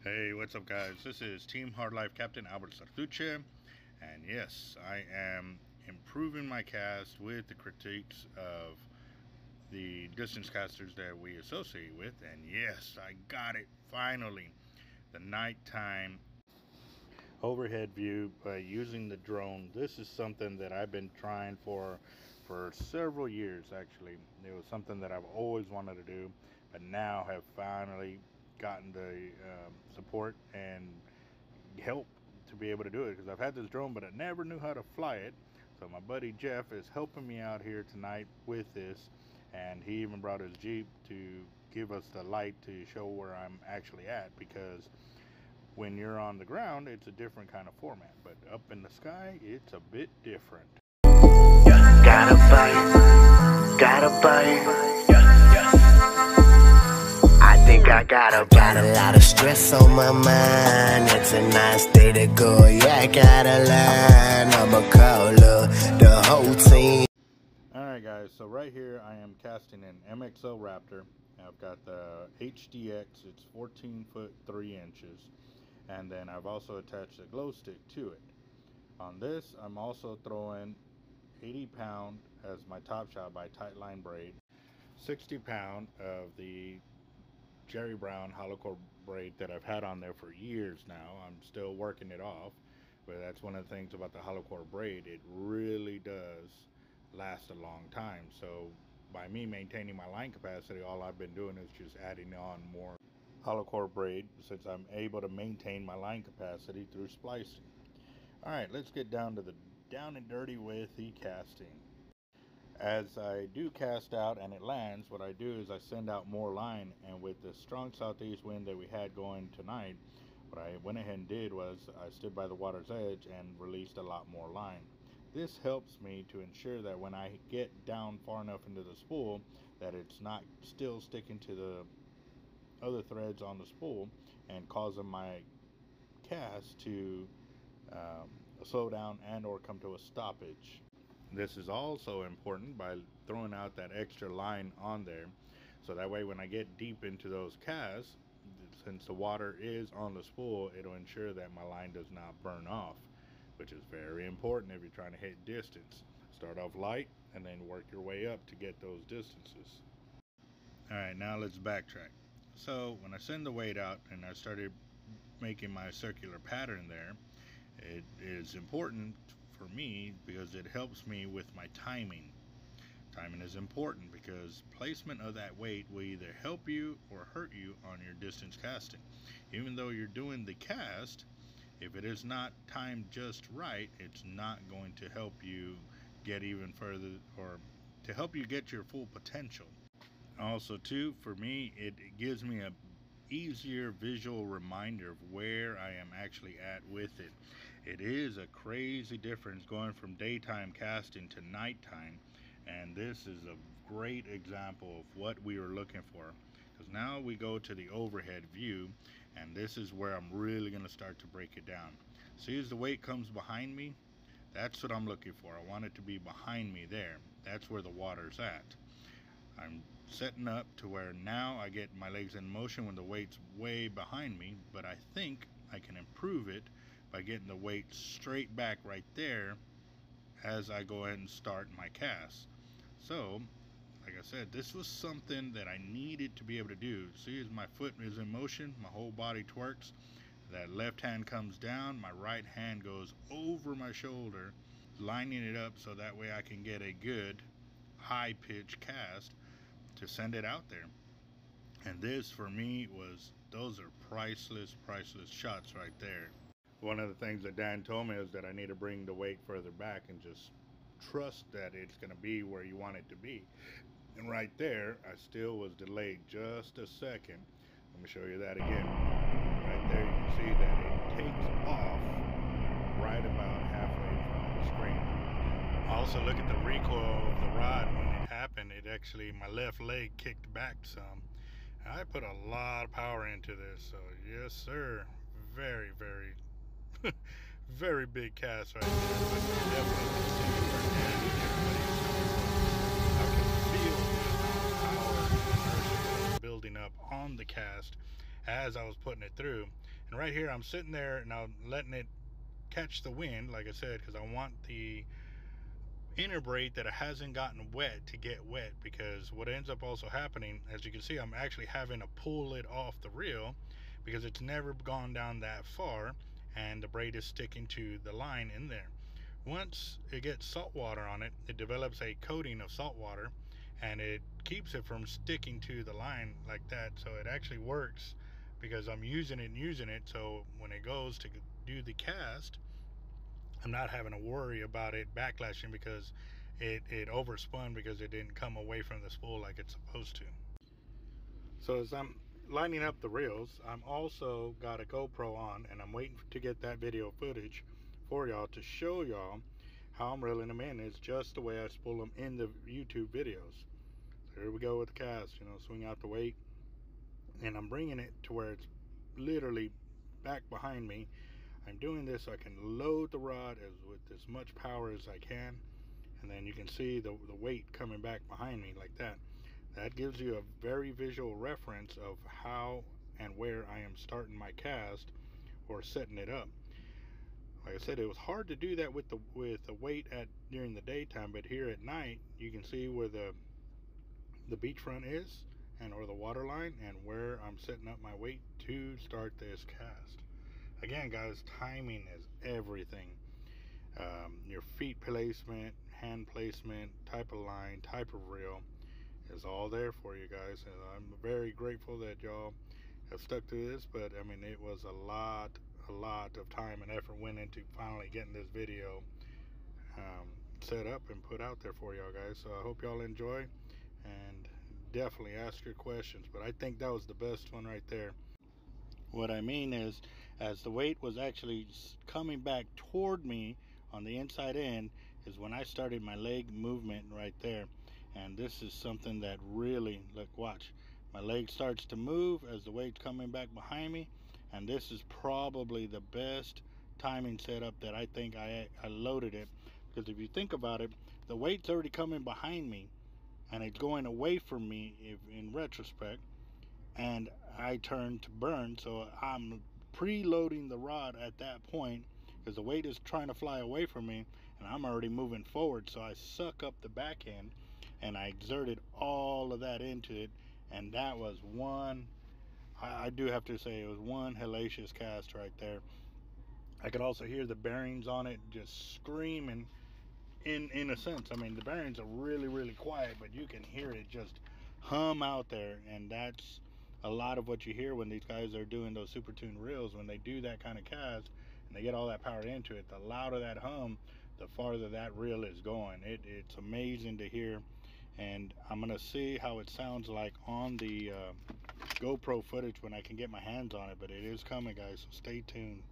Hey, what's up guys? This is Team Hard Life Captain Albert Sartuche, and yes, I am improving my cast with the critiques of the distance casters that we associate with, and yes, I got it finally. The nighttime overhead view by using the drone. This is something that I've been trying for several years actually. It was something that I've always wanted to do, but now have finally gotten the support and help to be able to do it, because I've had this drone but I never knew how to fly it. So my buddy Jeff is helping me out here tonight with this, and he even brought his Jeep to give us the light to show where I'm actually at, because when you're on the ground it's a different kind of format, but up in the sky it's a bit different. Gotta bite. I think I got a lot of stress on my mind. It's a nice day to go. Yeah, I gotta learn. I'ma call the whole team. Alright guys, so right here I am casting an MXL Raptor. I've got the HDX, it's 14 foot 3 inches, and then I've also attached a glow stick to it. On this I'm also throwing 80 pound as my top shot by tight line braid, 60 pound of the Jerry Brown hollow core braid that I've had on there for years now. I'm still working it off, but that's one of the things about the hollow core braid, it really does last a long time. So by me maintaining my line capacity, all I've been doing is just adding on more hollow core braid, since I'm able to maintain my line capacity through splicing. Alright, let's get down to the down and dirty with the casting. As I do cast out and it lands, what I do is I send out more line, and with the strong southeast wind that we had going tonight, what I went ahead and did was I stood by the water's edge and released a lot more line. This helps me to ensure that when I get down far enough into the spool that it's not still sticking to the other threads on the spool and causing my cast to slow down and or come to a stoppage. This is also important by throwing out that extra line on there, so that way when I get deep into those casts, since the water is on the spool, it'll ensure that my line does not burn off, which is very important if you're trying to hit distance. Start off light and then work your way up to get those distances. Alright, now let's backtrack. So when I send the weight out and I started making my circular pattern there, it is important for me because it helps me with my timing. Timing is important because placement of that weight will either help you or hurt you on your distance casting. Even though you're doing the cast, if it is not timed just right, it's not going to help you get even further or to help you get your full potential. Also too, for me, it gives me a easier visual reminder of where I am actually at with it. It is a crazy difference going from daytime casting to nighttime, and this is a great example of what we were looking for, because now we go to the overhead view, and this is where I'm really going to start to break it down. See, as the weight comes behind me, that's what I'm looking for. I want it to be behind me there. That's where the water's at. I'm setting up to where now I get my legs in motion when the weight's way behind me, but I think I can improve it by getting the weight straight back right there as I go ahead and start my cast. So, like I said, this was something that I needed to be able to do. See, as my foot is in motion, my whole body twerks. That left hand comes down, my right hand goes over my shoulder, lining it up so that way I can get a good high pitch cast to send it out there. And this for me those are priceless shots right there. One of the things that Dan told me is that I need to bring the weight further back and just trust that it's going to be where you want it to be. And right there, I still was delayed just a second. Let me show you that again. Right there, you can see that it takes off right about halfway in front of the screen. Also, look at the recoil of the rod. When it happened, it actually, my left leg kicked back some. I put a lot of power into this, so yes sir, very very big cast right there, but definitely see where Dan and everybody's coming from. I can feel the power and inertia building up on the cast as I was putting it through. And right here I'm sitting there now letting it catch the wind, like I said, because I want the inner braid that it hasn't gotten wet to get wet, because what ends up also happening, as you can see, I'm actually having to pull it off the reel because it's never gone down that far and the braid is sticking to the line in there. Once it gets salt water on it, it develops a coating of salt water and it keeps it from sticking to the line like that. So it actually works because I'm using it, so when it goes to do the cast, I'm not having to worry about it backlashing because it overspun because it didn't come away from the spool like it's supposed to. So as I'm lining up the reels, I'm also got a GoPro on and I'm waiting to get that video footage for y'all to show y'all how I'm reeling them in. It's just the way I spool them in the YouTube videos. So here we go with the cast, you know, swing out the weight, and I'm bringing it to where it's literally back behind me. I'm doing this so I can load the rod with as much power as I can, and then you can see the weight coming back behind me like that. That gives you a very visual reference of how and where I am starting my cast or setting it up. Like I said, it was hard to do that with the weight during the daytime, but here at night you can see where the beachfront is and or the water line and where I'm setting up my weight to start this cast. Again, guys, timing is everything. Your feet placement, hand placement, type of line, type of reel is all there for you guys. And I'm very grateful that y'all have stuck to this, but I mean, it was a lot of time and effort went into finally getting this video set up and put out there for y'all guys. So I hope y'all enjoy and definitely ask your questions, but I think that was the best one right there. What I mean is, as the weight was actually coming back toward me on the inside end is when I started my leg movement right there. And this is something that really, look, watch, my leg starts to move as the weight's coming back behind me, and this is probably the best timing setup that I think I loaded it. Because if you think about it, the weight's already coming behind me and it's going away from me in retrospect, and I turn to burn, so I'm preloading the rod at that point because the weight is trying to fly away from me and I'm already moving forward. So I suck up the back end and I exerted all of that into it, and that was one, I do have to say, it was one hellacious cast right there. I could also hear the bearings on it just screaming in a sense. I mean, the bearings are really quiet, but you can hear it just hum out there, and that's a lot of what you hear when these guys are doing those super tuned reels. When they do that kind of cast and they get all that power into it, the louder that hum, the farther that reel is going. It's amazing to hear, and I'm gonna see how it sounds like on the GoPro footage when I can get my hands on it, but it is coming, guys, so stay tuned.